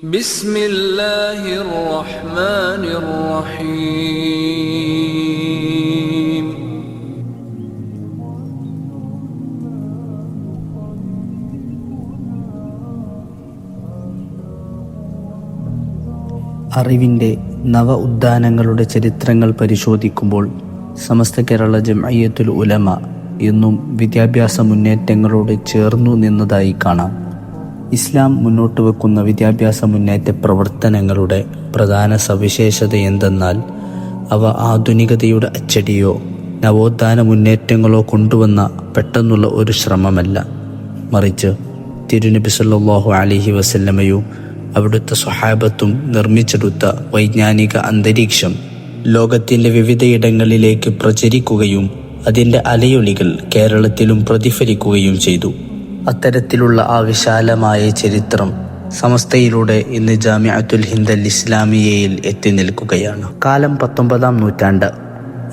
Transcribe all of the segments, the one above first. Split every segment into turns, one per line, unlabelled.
بسم الله الرحمن الرحيم
അറിവിൻ്റെ നവ ഉദ്യാനങ്ങളുടെ ചരിത്രങ്ങൾ പരിശോധിക്കുമ്പോൾ സമസ്ത കേരള ജംഇയ്യത്തുൽ ഉലമ എന്നും വിദ്യാഭ്യാസ മുന്നേറ്റങ്ങളോട് ചേർന്നു നിന്നതായി കാണാം. ഇസ്ലാം മുന്നോട്ട് വെക്കുന്ന വിദ്യാഭ്യാസ മുന്നേറ്റ പ്രവർത്തനങ്ങളുടെ പ്രധാന സവിശേഷത എന്തെന്നാൽ അവ ആധുനികതയുടെ അച്ചടിയോ നവോത്ഥാന മുന്നേറ്റങ്ങളോ കൊണ്ടുവന്ന പെട്ടെന്നുള്ള ഒരു ശ്രമമല്ല, മറിച്ച് തിരുനബി സല്ലല്ലാഹു അലൈഹി വസല്ലമയും അവിടുത്തെ സ്വഹാബത്തും നിർമ്മിച്ചെടുത്ത വൈജ്ഞാനിക അന്തരീക്ഷം ലോകത്തിൻ്റെ വിവിധയിടങ്ങളിലേക്ക് പ്രചരിക്കുകയും അതിൻ്റെ അലയൊലികൾ കേരളത്തിലും പ്രതിഫലിക്കുകയും ചെയ്തു. അത്തരത്തിലുള്ള ആ വിശാലമായ ചരിത്രം സമസ്തയിലൂടെ ഇന്ന് ജാമിഅത്തുൽ ഹിന്ദ് അൽ ഇസ്ലാമിയയിൽ എത്തി നിൽക്കുകയാണ്. കാലം 19-ാം നൂറ്റാണ്ട്.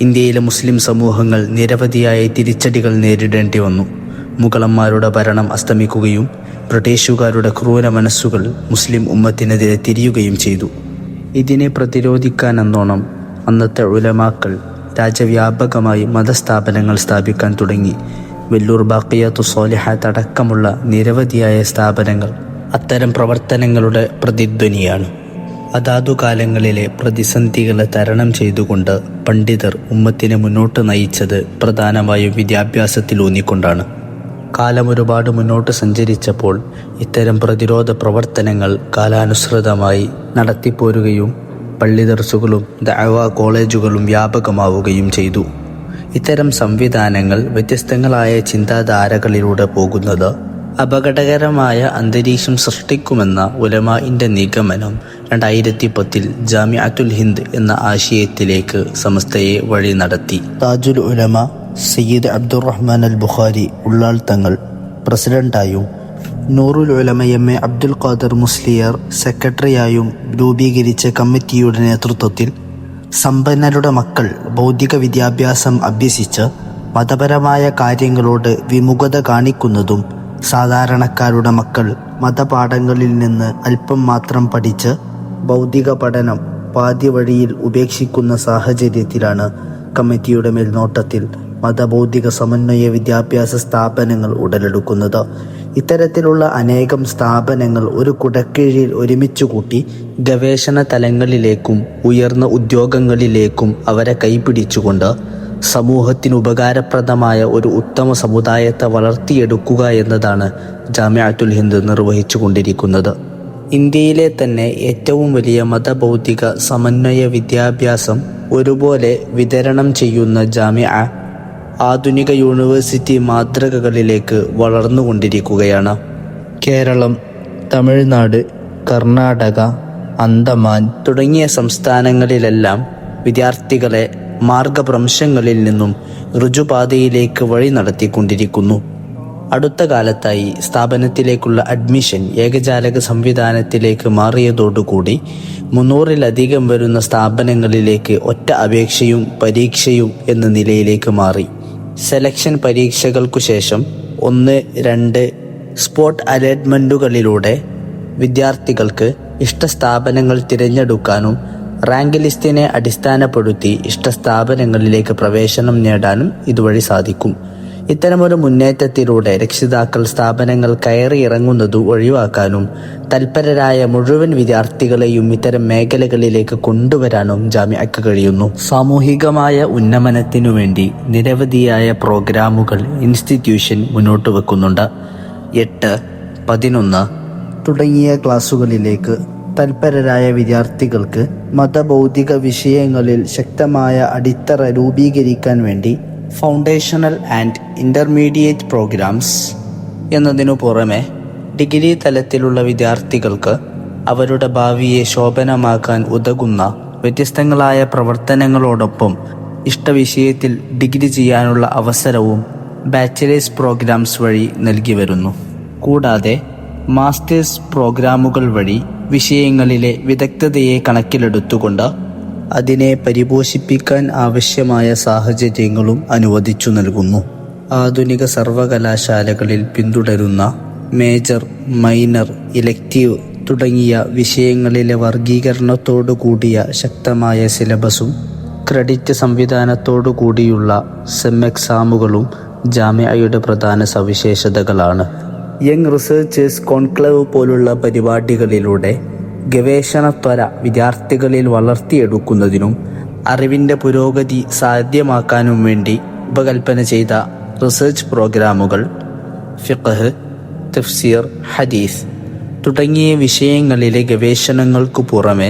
ഇന്ത്യയിലെ മുസ്ലിം സമൂഹങ്ങൾ നിരവധിയായ തിരിച്ചടികൾ നേരിടേണ്ടി വന്നു. മുഗളന്മാരുടെ ഭരണം അസ്തമിക്കുകയും ബ്രിട്ടീഷുകാരുടെ ക്രൂര മനസ്സുകൾ മുസ്ലിം ഉമ്മത്തിനെതിരെ തിരിയുകയും ചെയ്തു. ഇതിനെ പ്രതിരോധിക്കാനെന്നോണം അന്നത്തെ ഉലമാക്കൾ രാജ്യവ്യാപകമായി മതസ്ഥാപനങ്ങൾ സ്ഥാപിക്കാൻ തുടങ്ങി. വെല്ലൂർ ബാഖിയാത്തു സ്വാലിഹാത്ത് അടക്കമുള്ള നിരവധിയായ സ്ഥാപനങ്ങൾ അത്തരം പ്രവർത്തനങ്ങളുടെ പ്രതിധ്വനിയാണ്. അതാതു കാലങ്ങളിലെ പ്രതിസന്ധികളെ തരണം ചെയ്തുകൊണ്ട് പണ്ഡിതർ ഉമ്മത്തിനെ മുന്നോട്ട് നയിച്ചത് പ്രധാനമായും വിദ്യാഭ്യാസത്തിലൂന്നിക്കൊണ്ടാണ്. കാലം ഒരുപാട് മുന്നോട്ട് സഞ്ചരിച്ചപ്പോൾ ഇത്തരം പ്രതിരോധ പ്രവർത്തനങ്ങൾ കാലാനുസൃതമായി നടത്തിപ്പോരുകയും പള്ളി ദർസുകളും ദഅവാ കോളേജുകളും വ്യാപകമാവുകയും ചെയ്തു. ഇത്തരം സംവിധാനങ്ങൾ വ്യത്യസ്തങ്ങളായ ചിന്താധാരകളിലൂടെ പോകുന്നത് അപകടകരമായ അന്തരീക്ഷം സൃഷ്ടിക്കുമെന്ന ഉലമാഇന്റെ നിഗമനം 2010 ജാമിഅത്തുൽ ഹിന്ദ് എന്ന ആശയത്തിലേക്ക് സമസ്തയെ വഴി നടത്തി. താജുൽ ഉലമ സയ്യിദ് അബ്ദുറഹ്മാൻ അൽ ബുഖാരി ഉള്ളാൾ തങ്ങൾ പ്രസിഡന്റായും നൂറുൽ ഉലമ എം.എ. അബ്ദുൽ ഖാദർ മുസ്ലിയാർ സെക്രട്ടറിയായും രൂപീകരിച്ച കമ്മിറ്റിയുടെ നേതൃത്വത്തിൽ സമ്പന്നരുടെ മക്കൾ ഭൗതിക വിദ്യാഭ്യാസം അഭ്യസിച്ച് മതപരമായ കാര്യങ്ങളോട് വിമുഖത കാണിക്കുന്നതും സാധാരണക്കാരുടെ മക്കൾ മതപാഠങ്ങളിൽ നിന്ന് അല്പം മാത്രം പഠിച്ച് ഭൗതിക പഠനം പാതി വഴിയിൽ ഉപേക്ഷിക്കുന്ന സാഹചര്യത്തിലാണ് കമ്മിറ്റിയുടെ മേൽനോട്ടത്തിൽ മതബൗദ്ധിക സമന്വയ വിദ്യാഭ്യാസ സ്ഥാപനങ്ങൾ ഉടലെടുക്കുന്നത്. ഇത്തരത്തിലുള്ള അനേകം സ്ഥാപനങ്ങൾ ഒരു കുടക്കീഴിൽ ഒരുമിച്ച് കൂട്ടി ഗവേഷണ തലങ്ങളിലേക്കും ഉയർന്ന ഉദ്യോഗങ്ങളിലേക്കും അവരെ കൈപിടിച്ചുകൊണ്ട് സമൂഹത്തിന് ഉപകാരപ്രദമായ ഒരു ഉത്തമ സമുദായത്തെ വളർത്തിയെടുക്കുക എന്നതാണ് ജാമിഅത്തുൽ ഹിന്ദ് നിർവഹിച്ചു കൊണ്ടിരിക്കുന്നത്. ഇന്ത്യയിലെ തന്നെ ഏറ്റവും വലിയ മതബൗദ്ധിക സമന്വയ വിദ്യാഭ്യാസം ഒരുപോലെ വിതരണം ചെയ്യുന്ന ജാമിഅ ആധുനിക യൂണിവേഴ്സിറ്റി മാതൃകകളിലേക്ക് വളർന്നുകൊണ്ടിരിക്കുകയാണ്. കേരളം, തമിഴ്നാട്, കർണാടക, അന്തമാൻ തുടങ്ങിയ സംസ്ഥാനങ്ങളിലെല്ലാം വിദ്യാർത്ഥികളെ മാർഗഭ്രംശങ്ങളിൽ നിന്നും ഋജുപാതയിലേക്ക് വഴി നടത്തിക്കൊണ്ടിരിക്കുന്നു. അടുത്ത കാലത്തായി സ്ഥാപനത്തിലേക്കുള്ള അഡ്മിഷൻ ഏകജാലക സംവിധാനത്തിലേക്ക് മാറിയതോടുകൂടി 300-ലധികം വരുന്ന സ്ഥാപനങ്ങളിലേക്ക് ഒറ്റ അപേക്ഷയും പരീക്ഷയും എന്ന നിലയിലേക്ക് മാറി. സെലക്ഷൻ പരീക്ഷകൾക്കു ശേഷം 1-2 സ്പോട്ട് അലോട്ട്മെൻറ്റുകളിലൂടെ വിദ്യാർത്ഥികൾക്ക് ഇഷ്ട സ്ഥാപനങ്ങൾ തിരഞ്ഞെടുക്കാനും റാങ്ക് ലിസ്റ്റിനെ അടിസ്ഥാനപ്പെടുത്തി ഇഷ്ട സ്ഥാപനങ്ങളിലേക്ക് പ്രവേശനം നേടാനും ഇതുവഴി സാധിക്കും. ഇത്തരമൊരു മുന്നേറ്റത്തിലൂടെ രക്ഷിതാക്കൾ സ്ഥാപനങ്ങൾ കയറിയിറങ്ങുന്നത് ഒഴിവാക്കാനും തൽപരരായ മുഴുവൻ വിദ്യാർത്ഥികളെയും ഇത്തരം മേഖലകളിലേക്ക് കൊണ്ടുവരാനും ജാമിഅക്ക് കഴിയുന്നു. സാമൂഹികമായ ഉന്നമനത്തിനു വേണ്ടി നിരവധിയായ പ്രോഗ്രാമുകൾ ഇൻസ്റ്റിറ്റ്യൂഷൻ മുന്നോട്ട് വെക്കുന്നുണ്ട്. 8, 11 തുടങ്ങിയ ക്ലാസുകളിലേക്ക് തൽപരരായ വിദ്യാർത്ഥികൾക്ക് മതബൗദ്ധിക വിഷയങ്ങളിൽ ശക്തമായ അടിത്തറ രൂപീകരിക്കാൻ വേണ്ടി ഫൗണ്ടേഷണൽ ആൻഡ് ഇൻ്റർമീഡിയറ്റ് പ്രോഗ്രാംസ് എന്നതിനു പുറമെ ഡിഗ്രി തലത്തിലുള്ള വിദ്യാർത്ഥികൾക്ക് അവരുടെ ഭാവിയെ ശോഭനമാക്കാൻ ഉതകുന്ന വ്യത്യസ്തങ്ങളായ പ്രവർത്തനങ്ങളോടൊപ്പം ഇഷ്ടവിഷയത്തിൽ ഡിഗ്രി ചെയ്യാനുള്ള അവസരവും ബാച്ചിലേഴ്സ് പ്രോഗ്രാംസ് വഴി നൽകി വരുന്നു. കൂടാതെ മാസ്റ്റേഴ്സ് പ്രോഗ്രാമുകൾ വഴി വിഷയങ്ങളിലെ വിദഗ്ധതയെ കണക്കിലെടുത്തുകൊണ്ട് അതിനെ പരിപോഷിപ്പിക്കാൻ ആവശ്യമായ സാഹചര്യങ്ങളും അനുവദിച്ചു നൽകുന്നു. ആധുനിക സർവകലാശാലകളിൽ പിന്തുടരുന്ന മേജർ, മൈനർ, ഇലക്റ്റീവ് തുടങ്ങിയ വിഷയങ്ങളിലെ വർഗീകരണത്തോടു കൂടിയ ശക്തമായ സിലബസും ക്രെഡിറ്റ് സംവിധാനത്തോടു കൂടിയുള്ള സെം എക്സാമുകളും ജാമിഅയുടെ പ്രധാന സവിശേഷതകളാണ്. യങ് റിസർച്ചേഴ്സ് കോൺക്ലേവ് പോലുള്ള പരിപാടികളിലൂടെ ഗവേഷണത്വര വിദ്യാർത്ഥികളിൽ വളർത്തിയെടുക്കുന്നതിനും അറിവിൻ്റെ പുരോഗതി സാധ്യമാക്കാനും വേണ്ടി ഉപകൽപ്പന ചെയ്ത റിസർച്ച് പ്രോഗ്രാമുകൾ ഫിഖ്ഹ്, തഫ്സീർ, ഹദീസ് തുടങ്ങിയ വിഷയങ്ങളിലെ ഗവേഷണങ്ങൾക്കു പുറമെ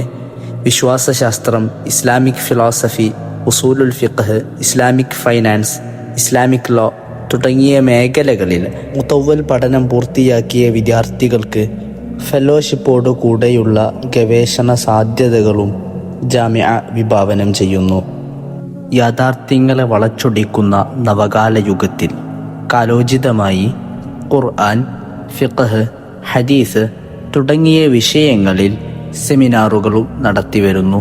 വിശ്വാസശാസ്ത്രം, ഇസ്ലാമിക് ഫിലോസഫി, ഉസൂലുൽ ഫിഖ്ഹ്, ഇസ്ലാമിക് ഫൈനാൻസ്, ഇസ്ലാമിക് ലോ തുടങ്ങിയ മേഖലകളിൽ മുതവ്വൽ പഠനം പൂർത്തിയാക്കിയ വിദ്യാർത്ഥികൾക്ക് ഫെലോഷിപ്പോടു കൂടെയുള്ള ഗവേഷണ സാധ്യതകളും ജാമിഅ വിഭാവനം ചെയ്യുന്നു. യാഥാർത്ഥ്യങ്ങളെ വളച്ചൊടിക്കുന്ന നവകാല യുഗത്തിൽ കാലോചിതമായി ഖുർആൻ, ഫിഖ്ഹ്, ഹദീസ് തുടങ്ങിയ വിഷയങ്ങളിൽ സെമിനാറുകളും നടത്തിവരുന്നു.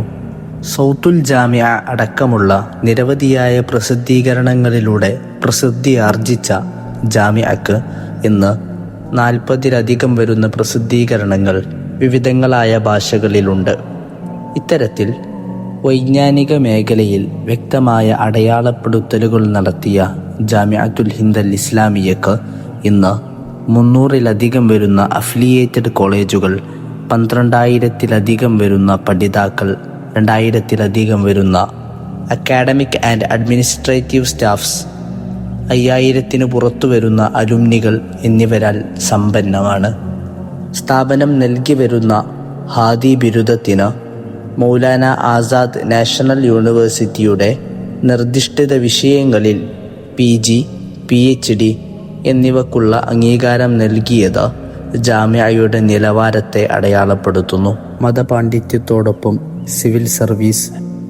സൗത്തുൽ ജാമിഅ അടക്കമുള്ള നിരവധിയായ പ്രസിദ്ധീകരണങ്ങളിലൂടെ പ്രസിദ്ധി ആർജിച്ച ജാമിഅക്ക് ഇന്ന് 40-ലധികം വരുന്ന പ്രസിദ്ധീകരണങ്ങൾ വിവിധങ്ങളായ ഭാഷകളിലുണ്ട്. ഇത്തരത്തിൽ വൈജ്ഞാനിക മേഖലയിൽ വ്യക്തമായ അടയാളപ്പെടുത്തലുകൾ നടത്തിയ ജാമിഅത്തുൽ ഹിന്ദ് അൽ ഇസ്ലാമിയക്ക് ഇന്ന് 300-ലധികം വരുന്ന അഫിലിയേറ്റഡ് കോളേജുകൾ, 12,000-ലധികം വരുന്ന പഠിതാക്കൾ, 2,000-ലധികം വരുന്ന അക്കാഡമിക് ആൻഡ് അഡ്മിനിസ്ട്രേറ്റീവ് സ്റ്റാഫ്സ്, 5,000-ന് പുറത്തു വരുന്ന അലുമിനികൾ എന്നിവരാൽ സമ്പന്നമാണ്. സ്ഥാപനം നൽകി വരുന്ന ഹാദി ബിരുദത്തിന് മൗലാന ആസാദ് നാഷണൽ യൂണിവേഴ്സിറ്റിയുടെ നിർദ്ദിഷ്ട വിഷയങ്ങളിൽ PG, PhD എന്നിവക്കുള്ള അംഗീകാരം നൽകിയത് ജാമിഅയുടെ നിലവാരത്തെ അടയാളപ്പെടുത്തുന്നു. മതപാണ്ഡിത്യത്തോടൊപ്പം സിവിൽ സർവീസ്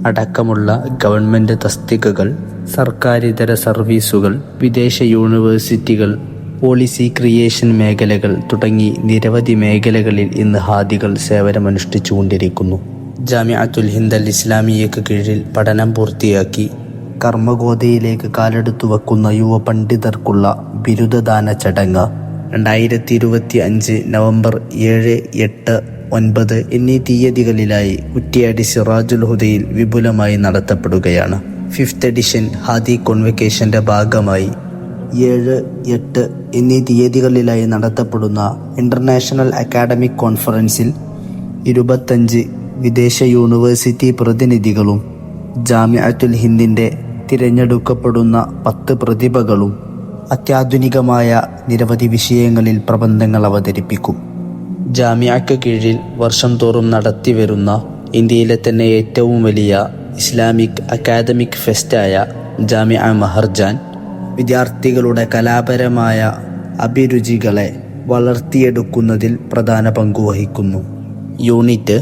അടക്കമുള്ള ഗവൺമെൻറ് തസ്തികകൾ, സർക്കാരിതര സർവീസുകൾ, വിദേശ യൂണിവേഴ്സിറ്റികൾ, പോളിസി ക്രിയേഷൻ മേഖലകൾ തുടങ്ങി നിരവധി മേഖലകളിൽ ഇന്ന് ഹാദികൾ സേവനമനുഷ്ഠിച്ചുകൊണ്ടിരിക്കുന്നു. ജാമിഅത്തുൽ ഹിന്ദ് അൽ ഇസ്ലാമിയയ്ക്ക് കീഴിൽ പഠനം പൂർത്തിയാക്കി കർമ്മഗോതയിലേക്ക് കാലെടുത്തു വെക്കുന്ന യുവ പണ്ഡിതർക്കുള്ള ബിരുദദാന ചടങ്ങ് 2025 നവംബർ 7, 8, 9 എന്നീ തീയതികളിലായി കുറ്റ്യാടി സിറാജുൽ ഹുദയിൽ വിപുലമായി നടത്തപ്പെടുകയാണ്. 5th എഡിഷൻ ഹാദി കോൺവക്കേഷൻ്റെ ഭാഗമായി 7, 8 എന്നീ തീയതികളിലായി നടത്തപ്പെടുന്ന ഇൻ്റർനാഷണൽ അക്കാഡമിക് കോൺഫറൻസിൽ 25 വിദേശ യൂണിവേഴ്സിറ്റി പ്രതിനിധികളും ജാമിഅത്തുൽ ഹിന്ദിൻ്റെ തിരഞ്ഞെടുക്കപ്പെടുന്ന 10 പ്രതിഭകളും അത്യാധുനികമായ നിരവധി വിഷയങ്ങളിൽ പ്രബന്ധങ്ങൾ അവതരിപ്പിക്കും. ജാമിഅക്ക് കീഴിൽ വർഷം തോറും നടത്തിവരുന്ന ഇന്ത്യയിലെ തന്നെ ഏറ്റവും വലിയ ഇസ്ലാമിക് അക്കാദമിക് ഫെസ്റ്റായ ജാമിഅ മഹർജാൻ വിദ്യാർത്ഥികളുടെ കലാപരമായ അഭിരുചികളെ വളർത്തിയെടുക്കുന്നതിൽ പ്രധാന പങ്കുവഹിക്കുന്നു. യൂണിറ്റ്,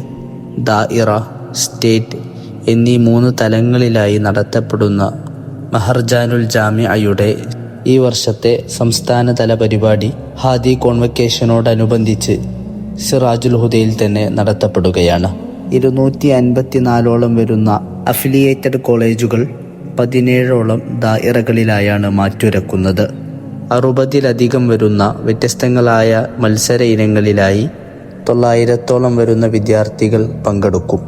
ദായിറ, സ്റ്റേറ്റ് എന്നീ 3 തലങ്ങളിലായി നടത്തപ്പെടുന്ന മഹർജാനുൽ ജാമിഅയുടെ ഈ വർഷത്തെ സംസ്ഥാനതല പരിപാടി ഹാദി കോൺവക്കേഷനോടനുബന്ധിച്ച് സിറാജുൽ ഹുദയിൽ തന്നെ നടത്തപ്പെടുകയാണ്. 254ഓളം വരുന്ന അഫിലിയേറ്റഡ് കോളേജുകൾ 17ഓളം ദായിറകളിലായാണ് മാറ്റുരക്കുന്നത്. 60-ലധികം വരുന്ന വ്യത്യസ്തങ്ങളായ മത്സര ഇനങ്ങളിലായി 900ഓളം വരുന്ന വിദ്യാർത്ഥികൾ പങ്കെടുക്കും.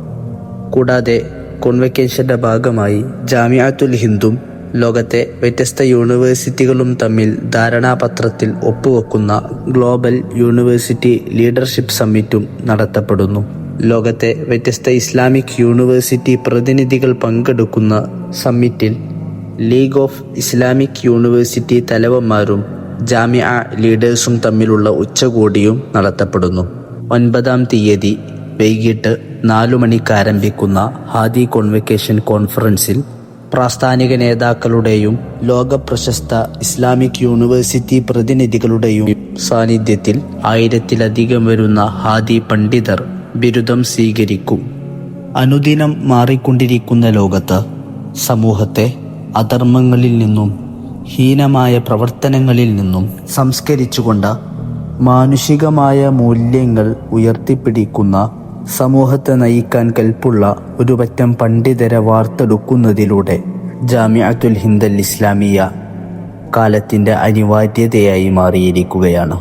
കൂടാതെ കോൺവക്കേഷൻ്റെ ഭാഗമായി ജാമിഅത്തുൽ ഹിന്ദും ലോകത്തെ വ്യത്യസ്ത യൂണിവേഴ്സിറ്റികളും തമ്മിൽ ധാരണാപത്രത്തിൽ ഒപ്പുവെക്കുന്ന ഗ്ലോബൽ യൂണിവേഴ്സിറ്റി ലീഡർഷിപ്പ് സമ്മിറ്റും നടത്തപ്പെടുന്നു. ലോകത്തെ വ്യത്യസ്ത ഇസ്ലാമിക് യൂണിവേഴ്സിറ്റി പ്രതിനിധികൾ പങ്കെടുക്കുന്ന സമ്മിറ്റിൽ ലീഗ് ഓഫ് ഇസ്ലാമിക് യൂണിവേഴ്സിറ്റി തലവന്മാരും ജാമിഅ ലീഡേഴ്സും തമ്മിലുള്ള ഉച്ചകോടിയും നടത്തപ്പെടുന്നു. 9-ാം തീയതി വൈകിട്ട് 4 മണിക്ക് ആരംഭിക്കുന്ന ഹാദി കോൺവക്കേഷൻ കോൺഫറൻസിൽ പ്രാസ്ഥാനിക നേതാക്കളുടെയും ലോകപ്രശസ്ത ഇസ്ലാമിക് യൂണിവേഴ്സിറ്റി പ്രതിനിധികളുടെയും സാന്നിധ്യത്തിൽ 1000-ലധികം വരുന്ന ഹാദി പണ്ഡിതർ ബിരുദം സ്വീകരിക്കും. അനുദിനം മാറിക്കൊണ്ടിരിക്കുന്ന ലോകത്ത് സമൂഹത്തെ അധർമ്മങ്ങളിൽ നിന്നും ഹീനമായ പ്രവർത്തനങ്ങളിൽ നിന്നും സംസ്കരിച്ചുകൊണ്ട് മാനുഷികമായ മൂല്യങ്ങൾ ഉയർത്തിപ്പിടിക്കുന്ന സമൂഹത്തെ നയിക്കാൻ കെൽപ്പുള്ള ഒരു പറ്റം പണ്ഡിതരെ വാർത്തെടുക്കുന്നതിലൂടെ ജാമിഅത്തുൽ ഹിന്ദ് അൽ ഇസ്ലാമിയ കാലത്തിൻ്റെ അനിവാര്യതയായി മാറിയിരിക്കുകയാണ്.